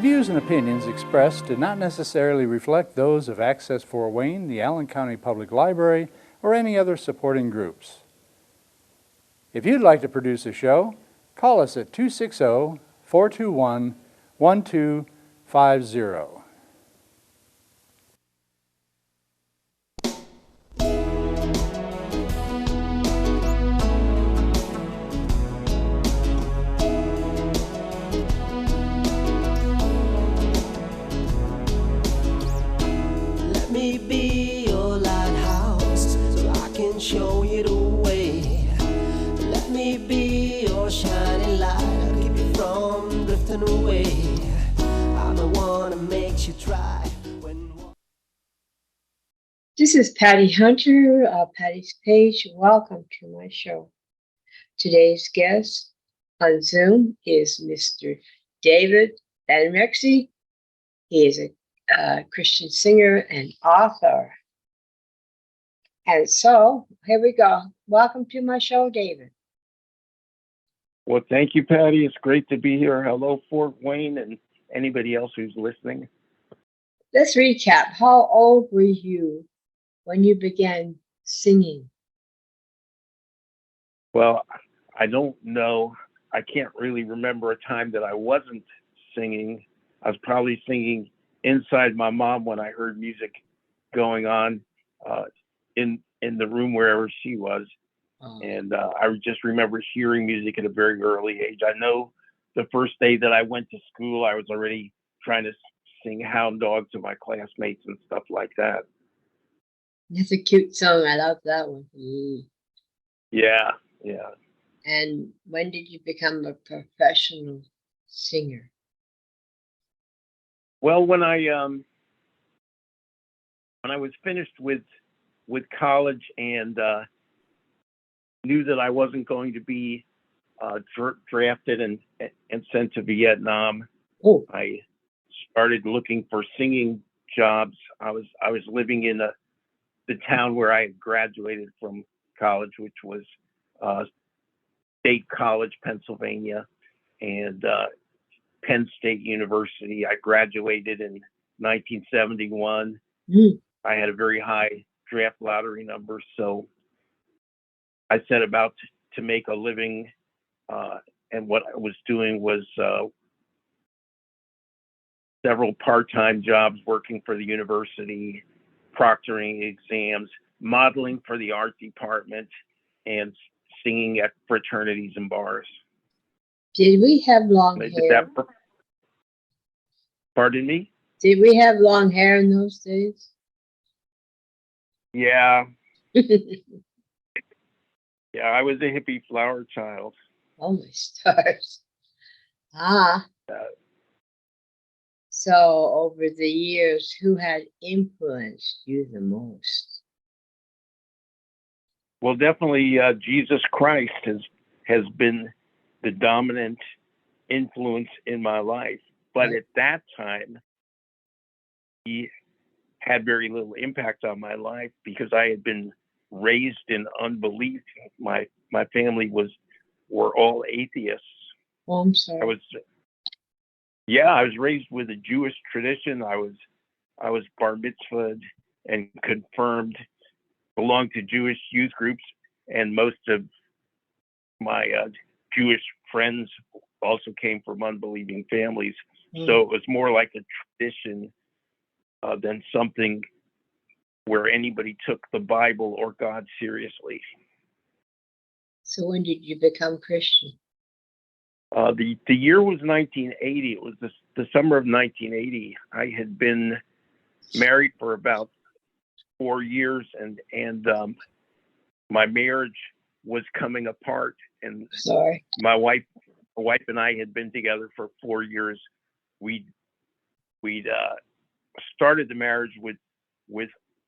views and opinions expressed do not necessarily reflect those of Access Fort Wayne, the Allen County Public Library, or any other supporting groups. If you'd like to produce a show, call us at 260-421-1250. Let me be your lighthouse so I can show you the way. Let me be your shining light, I'll keep you from drifting away. I'm the one that makes you try when... This is Patty Hunter of Patty's Page. Welcome to my show. Today's guest on Zoom is Mr. David Benrexi. He is a Christian singer and author. And so, here we go. Welcome to my show, David. Well, thank you, Patty. It's great to be here. Hello, Fort Wayne, and anybody else who's listening. Let's recap. How old were you when you began singing? Well, I don't know. I can't really remember a time that I wasn't singing. I was probably singing inside my mom when I heard music going on in the room wherever she was. And I just remember hearing music at a very early age. I know the first day that I went to school, I was already trying to sing Hound Dog to my classmates and stuff like that. That's a cute song. I love that one. Yeah. And when did you become a professional singer? Well, when I was finished with college and knew that I wasn't going to be drafted and sent to Vietnam, I started looking for singing jobs. I was living in the town where I had graduated from college, which was State College, Pennsylvania, and Penn State University. I graduated in 1971. I had a very high draft lottery number, so I set about to make a living, and what I was doing was several part-time jobs working for the university, proctoring exams, modeling for the art department, and singing at fraternities and bars. Did we have long hair? Pardon me? Did we have long hair in those days? Yeah. Yeah, I was a hippie flower child. Oh, my stars. So over the years, who had influenced you the most? Well, definitely Jesus Christ has been the dominant influence in my life. But at that time, he had very little impact on my life because I had been raised in unbelief. My family were all atheists. Oh, I'm sorry. I was raised with a Jewish tradition. I was bar mitzvahed and confirmed, belonged to Jewish youth groups, and most of my Jewish friends also came from unbelieving families. So it was more like a tradition than something where anybody took the Bible or God seriously. So when did you become Christian? The year was 1980. It was the summer of 1980. I had been married for about 4 years, and my marriage was coming apart. And Sorry. my wife and I had been together for 4 years. We'd started the marriage with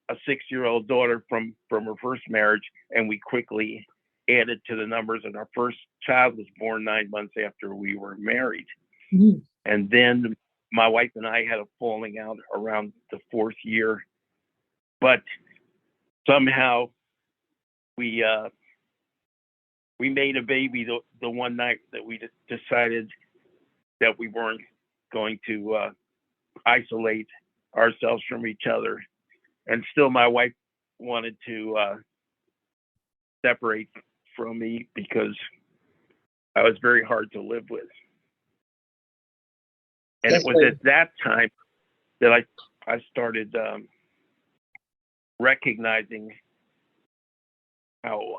a 6-year-old daughter from her first marriage, and we quickly added to the numbers, and our first child was born 9 months after we were married. And then my wife and I had a falling out around the 4th year, but somehow we made a baby the one night that we decided that we weren't going to isolate ourselves from each other. And still, my wife wanted to separate from me because I was very hard to live with. And it was at that time that I started recognizing how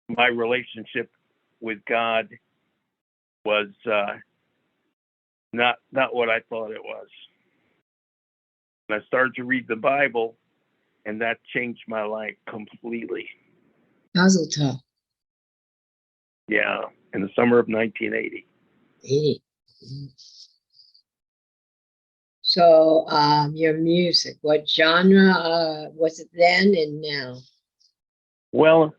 my relationship with God was not what I thought it was. And I started to read the Bible, and that changed my life completely. Mazel tov. Yeah, in the summer of 1980. 80. So, your music, what genre was it then and now? Well,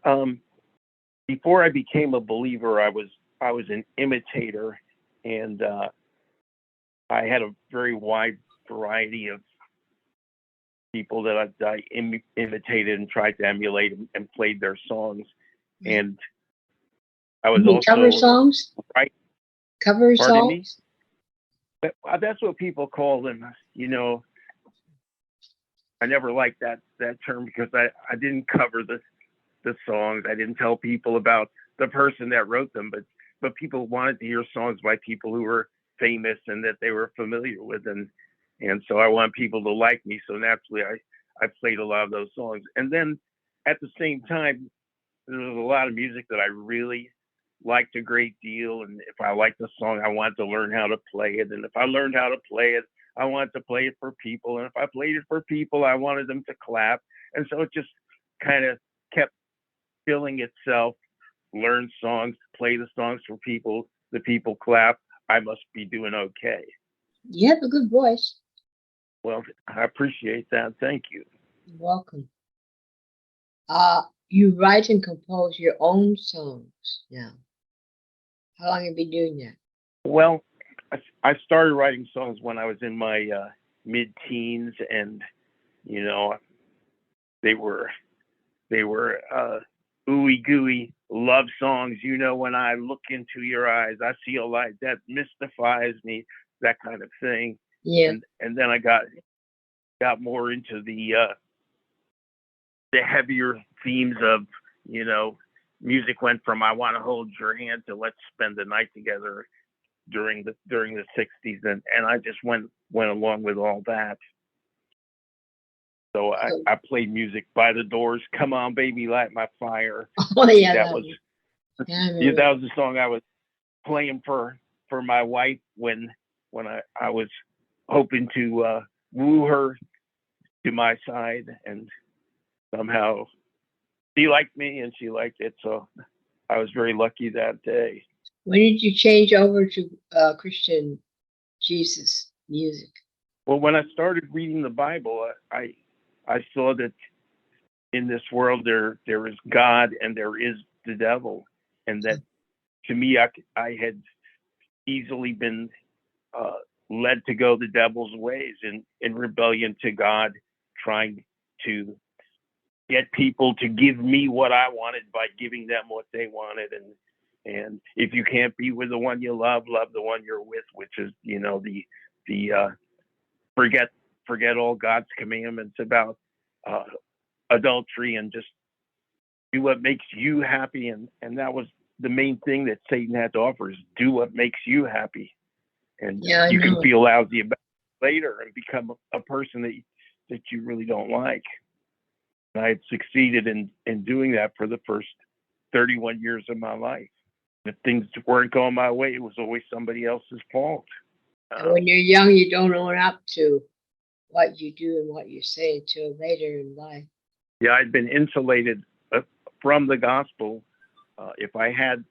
before I became a believer, I was an imitator, and I had a very wide variety of people that I imitated and tried to emulate and played their songs. And I was also cover songs. Right. Cover Pardon me? songs. That's what people call them. You know, I never liked that term because I didn't cover the songs. I didn't tell people about the person that wrote them, but people wanted to hear songs by people who were famous and that they were familiar with, and so I want people to like me. So naturally, I played a lot of those songs. And then at the same time, there was a lot of music that I really liked a great deal. And if I liked the song, I wanted to learn how to play it. And if I learned how to play it, I wanted to play it for people. And if I played it for people, I wanted them to clap. And so it just kind of kept filling itself. Learn songs, play the songs for people, the people clap. I must be doing okay. You have a good voice. Well, I appreciate that. Thank you. You're welcome. You write and compose your own songs now. How long have you been doing that? Well, I started writing songs when I was in my mid-teens, and you know, they were ooey gooey love songs. You know, when I look into your eyes, I see a light that mystifies me, that kind of thing. Yeah. And then I got more into the heavier themes of, you know, music went from I Want to Hold Your Hand to Let's Spend the Night Together during the 60s, and I just went along with all that. So I played music by the Doors, Come On Baby Light My Fire. Oh yeah, that was the song I was playing for my wife when I was hoping to woo her to my side, and somehow she liked me and she liked it. So I was very lucky that day. When did you change over to Christian Jesus music? Well, when I started reading the Bible, I saw that in this world there is God and there is the devil, and that to me I had easily been led to go the devil's ways in rebellion to God, trying to get people to give me what I wanted by giving them what they wanted. And if you can't be with the one you love the one you're with, which is, you know, the forget all God's commandments about adultery and just do what makes you happy. And that was the main thing that Satan had to offer, is do what makes you happy. And you can feel lousy about it later and become a person that you really don't like. And I had succeeded in doing that for the first 31 years of my life. If things weren't going my way, it was always somebody else's fault. And when you're young, you don't own up to what you do and what you say until later in life. Yeah, I'd been insulated from the gospel. If I had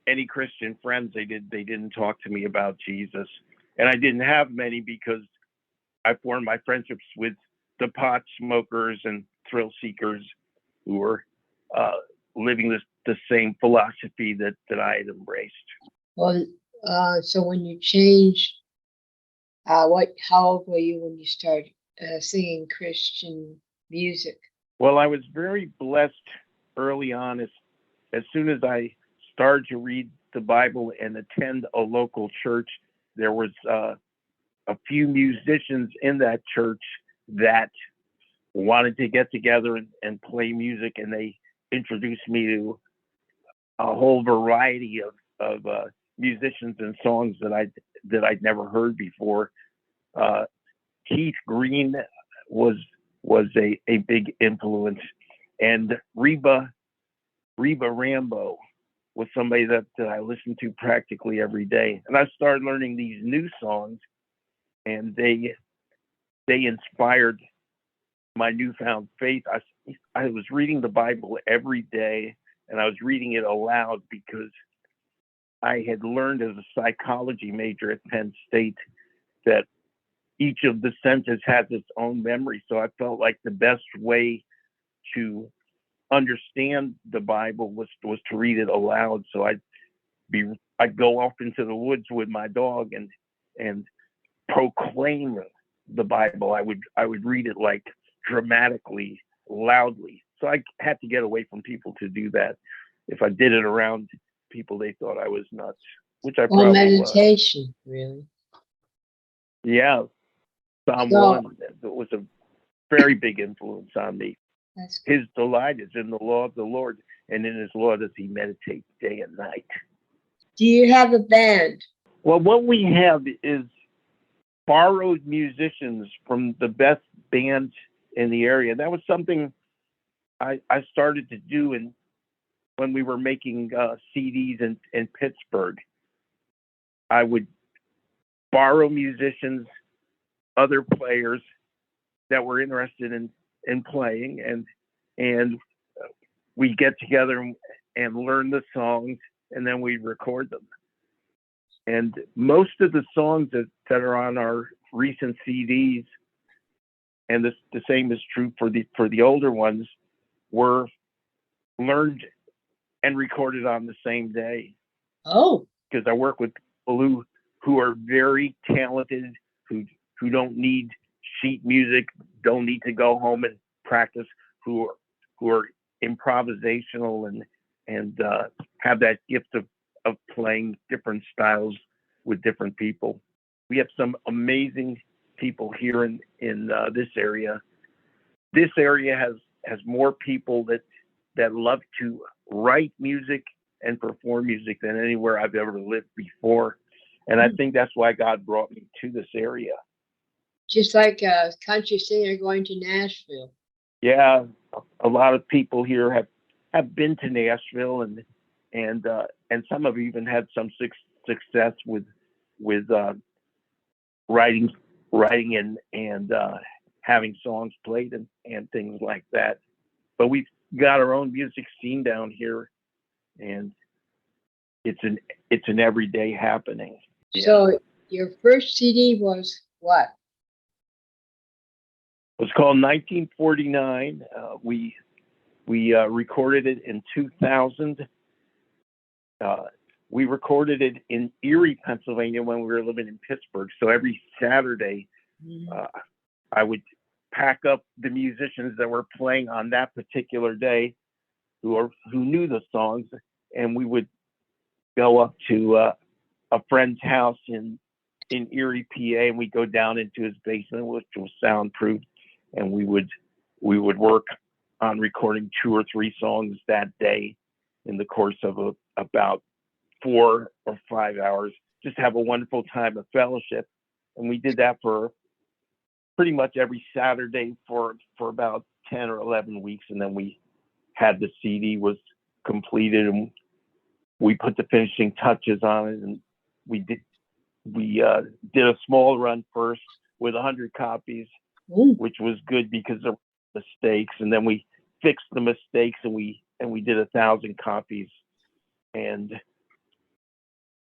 any Christian friends, they didn't talk to me about Jesus. And I didn't have many because I formed my friendships with the pot smokers and thrill seekers who were living the same philosophy that I had embraced. Well, so when you changed, how old were you when you started singing Christian music? Well, I was very blessed early on. As soon as I started to read the Bible and attend a local church, there was a few musicians in that church that wanted to get together and play music, and they introduced me to a whole variety of musicians and songs that I'd never heard before. Keith Green was a big influence, and Reba Rambo was somebody that I listened to practically every day. And I started learning these new songs, and they inspired my newfound faith. I was reading the Bible every day, and I was reading it aloud because I had learned as a psychology major at Penn State that each of the senses has its own memory. So I felt like the best way to understand the Bible was to read it aloud. So I'd go off into the woods with my dog and proclaim the Bible. I would read it like dramatically, loudly. So I had to get away from people to do that. If I did it around people, they thought I was nuts, which I probably meditation, really. Yeah. Psalm 1 was a very big influence on me. His delight is in the law of the Lord, and in his law does he meditate day and night. Do you have a band? Well, what we have is borrowed musicians from the best bands in the area. That was something I started to do when we were making CDs in Pittsburgh. I would borrow musicians, other players that were interested in playing, and we get together and learn the songs, and then we record them. And most of the songs that are on our recent CDs, and the same is true for the older ones, were learned and recorded on the same day. Oh, because I work with people who are very talented, who don't need sheet music, don't need to go home and practice, who are improvisational and have that gift of playing different styles with different people. We have some amazing people here in this area. This area has more people that love to write music and perform music than anywhere I've ever lived before. And I think that's why God brought me to this area. Just like a country singer going to Nashville. Yeah, a lot of people here have been to Nashville, and some have even had some success with writing and having songs played and things like that. But we've got our own music scene down here, and it's an everyday happening. So your first CD was what? It was called 1949. We recorded it in 2000. We recorded it in Erie, Pennsylvania, when we were living in Pittsburgh. So every Saturday, I would pack up the musicians that were playing on that particular day, who knew the songs, and we would go up to a friend's house in Erie, PA, and we'd go down into his basement, which was soundproof, and we would work on recording 2 or 3 songs that day in the course of about 4 or 5 hours. Just have a wonderful time of fellowship, and we did that for pretty much every Saturday for about 10 or 11 weeks, and then we had the CD was completed, and we put the finishing touches on it, and we did a small run first with 100 copies, which was good because of mistakes, and then we fixed the mistakes, and we did 1,000 copies. And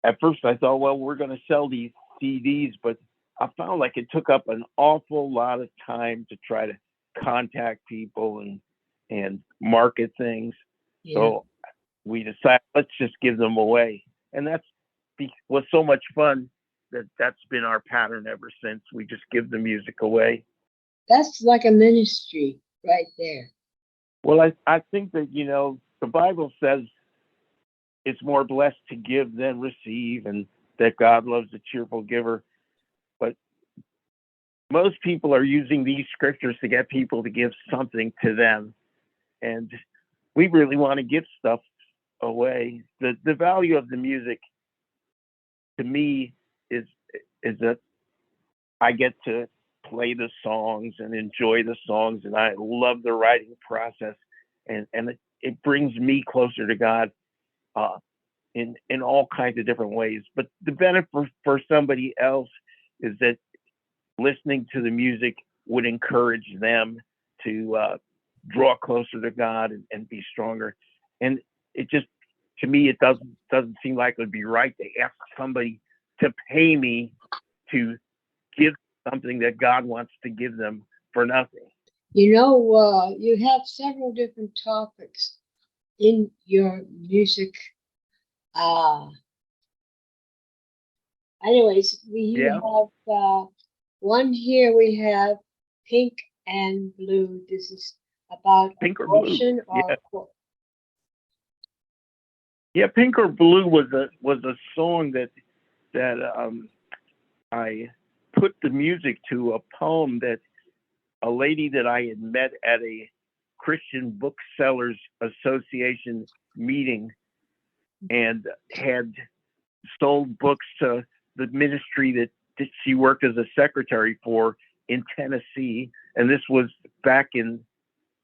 at first I thought, well, we're going to sell these CDs, but I found like it took up an awful lot of time to try to contact people and market things. Yeah. So we decided, let's just give them away. And was so much fun that's been our pattern ever since. We just give the music away. That's like a ministry right there. Well, I think that, the Bible says it's more blessed to give than receive. And that God loves a cheerful giver. But most people are using these scriptures to get people to give something to them. And we really want to give stuff away. The value of the music to me is that I get to play the songs and enjoy the songs, and I love the writing process, and it brings me closer to God in all kinds of different ways. But the benefit for somebody else is that listening to the music would encourage them to draw closer to God and be stronger. And it just, to me, it doesn't seem like it would be right to ask somebody to pay me to give something that God wants to give them for nothing. You know, you have several different topics in your music. Anyways, you have one here. We have Pink and Blue. This is about Pink or Blue. abortion or Yeah, Pink or Blue was a song that I put the music to a poem that a lady that I had met at a Christian Booksellers Association meeting and had sold books to the ministry that she worked as a secretary for in Tennessee. And this was back in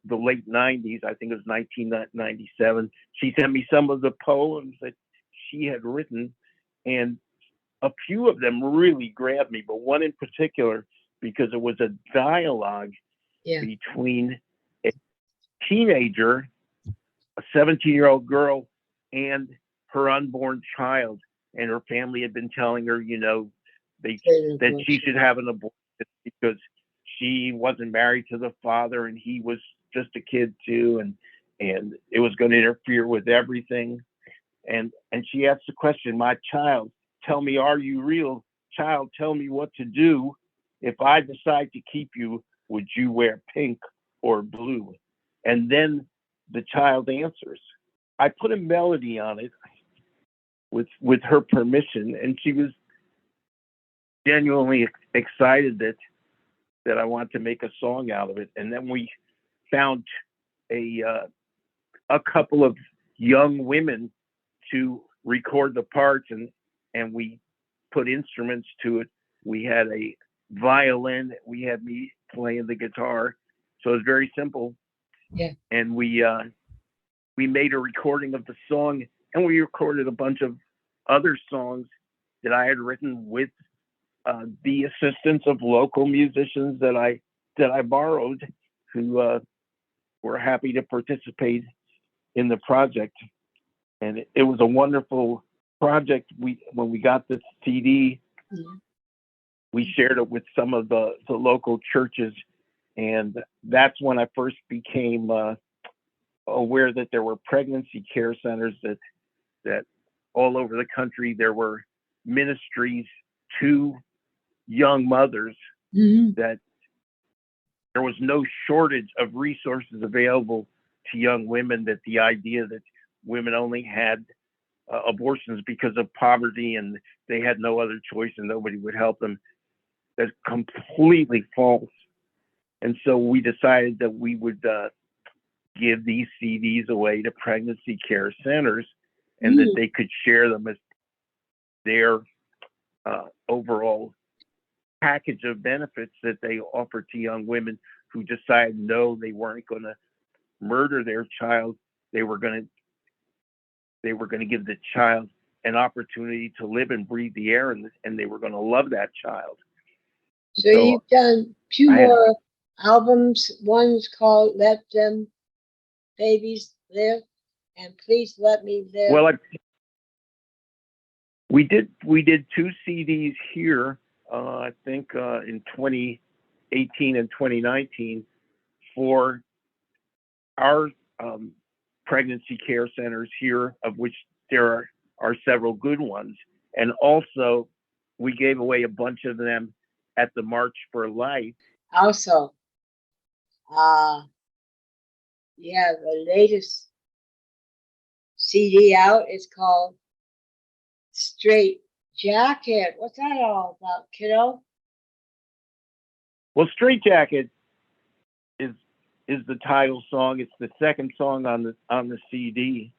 the late 90s. I think it was 1997. She sent me some of the poems that she had written, and a few of them really grabbed me, but one in particular, because it was a dialogue between a teenager, a 17-year-old girl, and her unborn child. And her family had been telling her, that she should have an abortion because she wasn't married to the father and he was just a kid too, and it was going to interfere with everything. And she asked the question, "My child, tell me, are you real? Child, tell me what to do. If I decide to keep you, would you wear pink or blue?" And then the child answers. I put a melody on it with her permission, and she was genuinely excited that I wanted to make a song out of it. And then we found a couple of young women to record the parts, and we put instruments to it. We had a violin, we had me playing the guitar, so it was very simple. Yeah. And we made a recording of the song, and we recorded a bunch of other songs that I had written with the assistance of local musicians that I borrowed, who were happy to participate in the project. And it was a wonderful project. When we got the CD, we shared it with some of the local churches, and that's when I first became aware that there were pregnancy care centers, that all over the country there were ministries to young mothers, that there was no shortage of resources available to young women, that the idea that women only had abortions because of poverty and they had no other choice and nobody would help them, that's completely false. And so we decided that we would give these CDs away to pregnancy care centers, and that they could share them as their overall package of benefits that they offer to young women who decide no, they weren't going to murder their child. They were going to give the child an opportunity to live and breathe the air, and they were going to love that child. So you've done two more albums. One's called "Let Them Babies Live" and "Please Let Me Live." Well, we did two CDs here, I think in 2018 and 2019, for our pregnancy care centers here, of which there are several good ones. And also, we gave away a bunch of them at the March for Life. Also, you have the latest CD out. It's called Straight Jacket. What's that all about, kiddo? Well, Straight Jacket is the title song. It's the second song on the CD,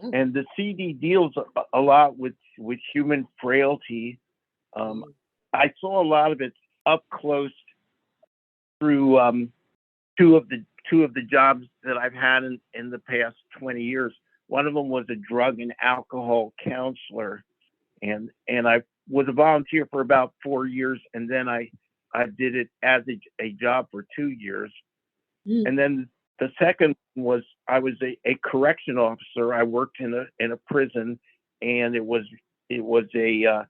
and the CD deals a lot with human frailty. I saw a lot of it up close through two of the jobs that I've had in the past 20 years. One of them was a drug and alcohol counselor, and I was a volunteer for about 4 years, and then I did it as a job for 2 years. And then the second was I was a correction officer. I worked in a prison, and it was a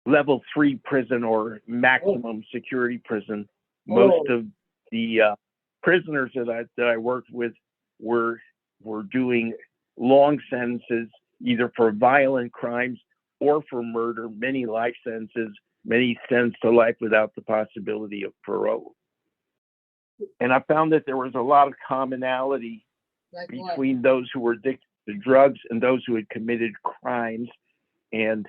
level 3 prison or maximum security prison. Most of the prisoners that I worked with were doing long sentences, either for violent crimes or for murder, many life sentences, many sentenced to life without the possibility of parole. And I found that there was a lot of commonality between those who were addicted to drugs and those who had committed crimes and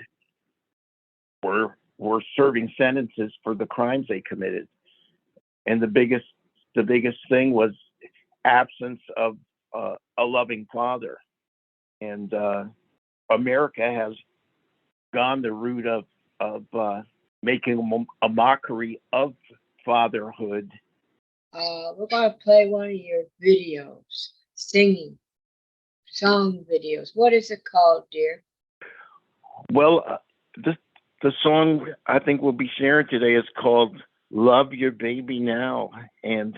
were serving sentences for the crimes they committed. And the biggest thing was absence of a loving father. And America has gone the route of making a mockery of fatherhood. We're going to play one of your videos, singing, song videos. What is it called, dear? Well, the song I think we'll be sharing today is called "Love Your Baby Now," and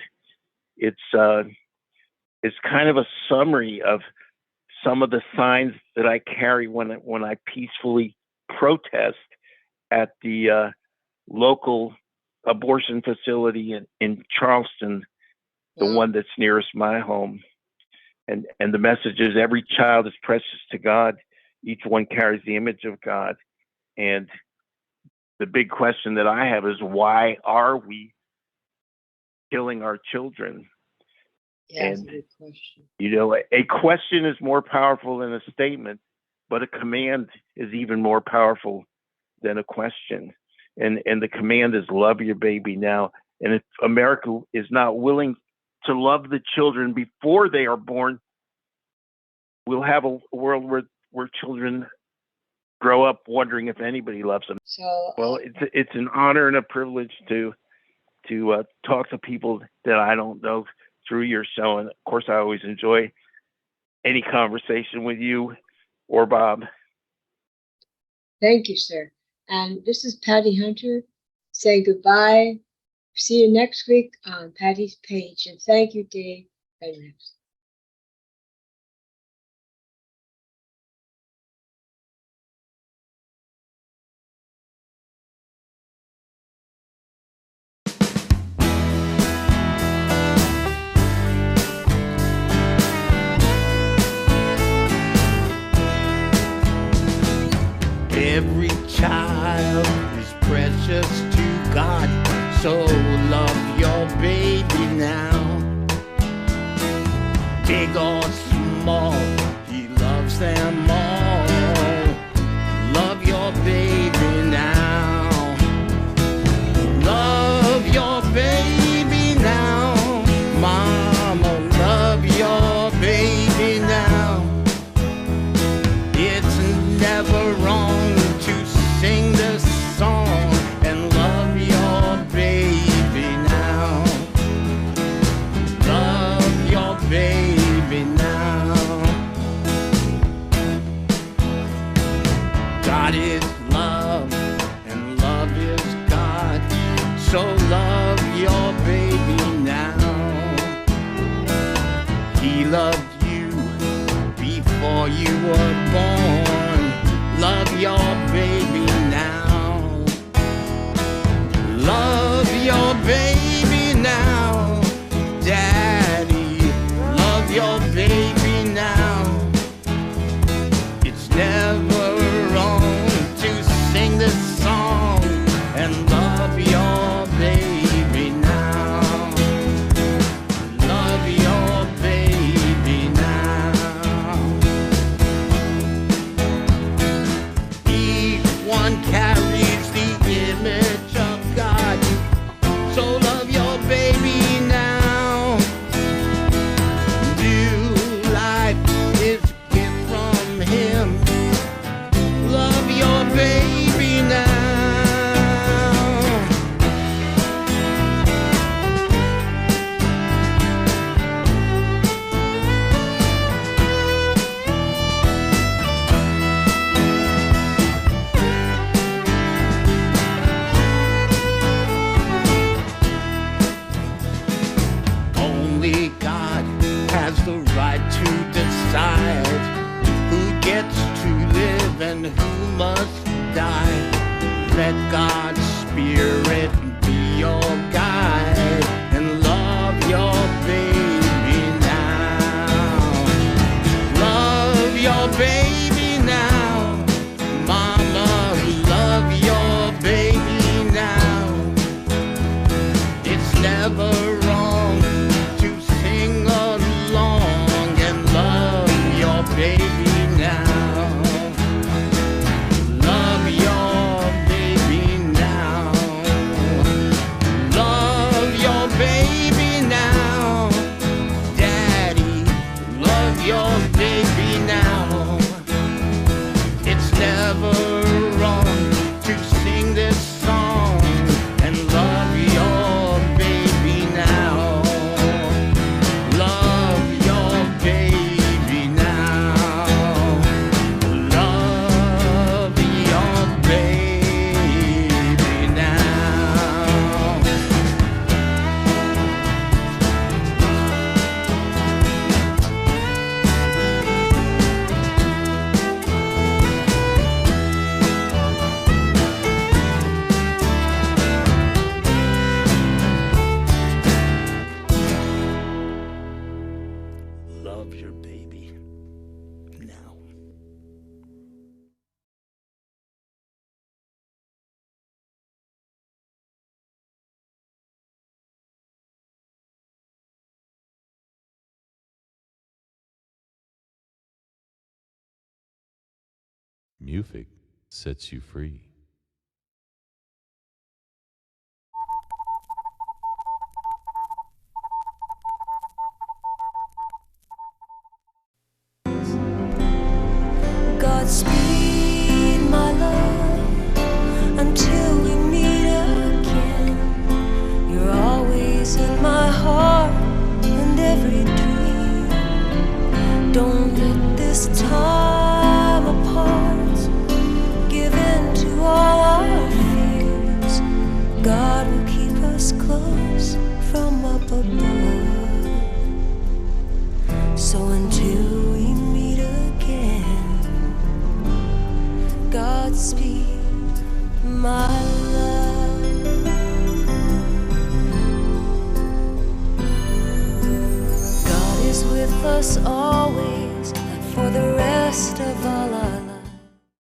it's kind of a summary of some of the signs that I carry when I peacefully protest at the local abortion facility in Charleston, the one that's nearest my home. And the message is every child is precious to God. Each one carries the image of God. And the big question that I have is, why are we killing our children? Yeah, and that's a good question. You know, a question is more powerful than a statement, but a command is even more powerful than a question. And the command is love your baby now. And if America is not willing to love the children before they are born, we'll have a world where children grow up wondering if anybody loves them. So, well, it's an honor and a privilege to talk to people that I don't know through your show. And of course, I always enjoy any conversation with you or Bob. Thank you, sir. And this is Patty Hunter saying goodbye. See you next week on Patty's Page. And thank you, Dave Benrexi. Every child is precious to God, so love your baby now. Big or small, he loves them all. Love your baby now. Love your baby now. Mama, love your baby now. It's never wrong to sing this song and love your baby now. Love your baby now. God is love and love is God, so love your baby now. He loved you before you were born. Love your baby now. Love your baby now. Daddy, love your baby now. It's never wrong to sing this song and love your baby now. Love your baby now. one carries the image of God. So love your baby now. New life is a gift from him. Love your baby now. Only God has the right to decide who gets to live and who must die. Let God's Spirit be your guide and love your baby now. Love your baby now. Mama, love your baby now. It's never wrong to sing along and love your baby now. Love your baby now. Love your baby now. Daddy, love your baby now. It's never wrong to sing this song and love your baby now. Love your baby now. Love your baby now. Love your baby now. Music sets you free. Godspeed, my love, until we meet again. You're always in my heart and every dream. Don't let this time apart give in to all our fears. God will keep us close from up above. So until we meet again, Godspeed, my love. God is with us all.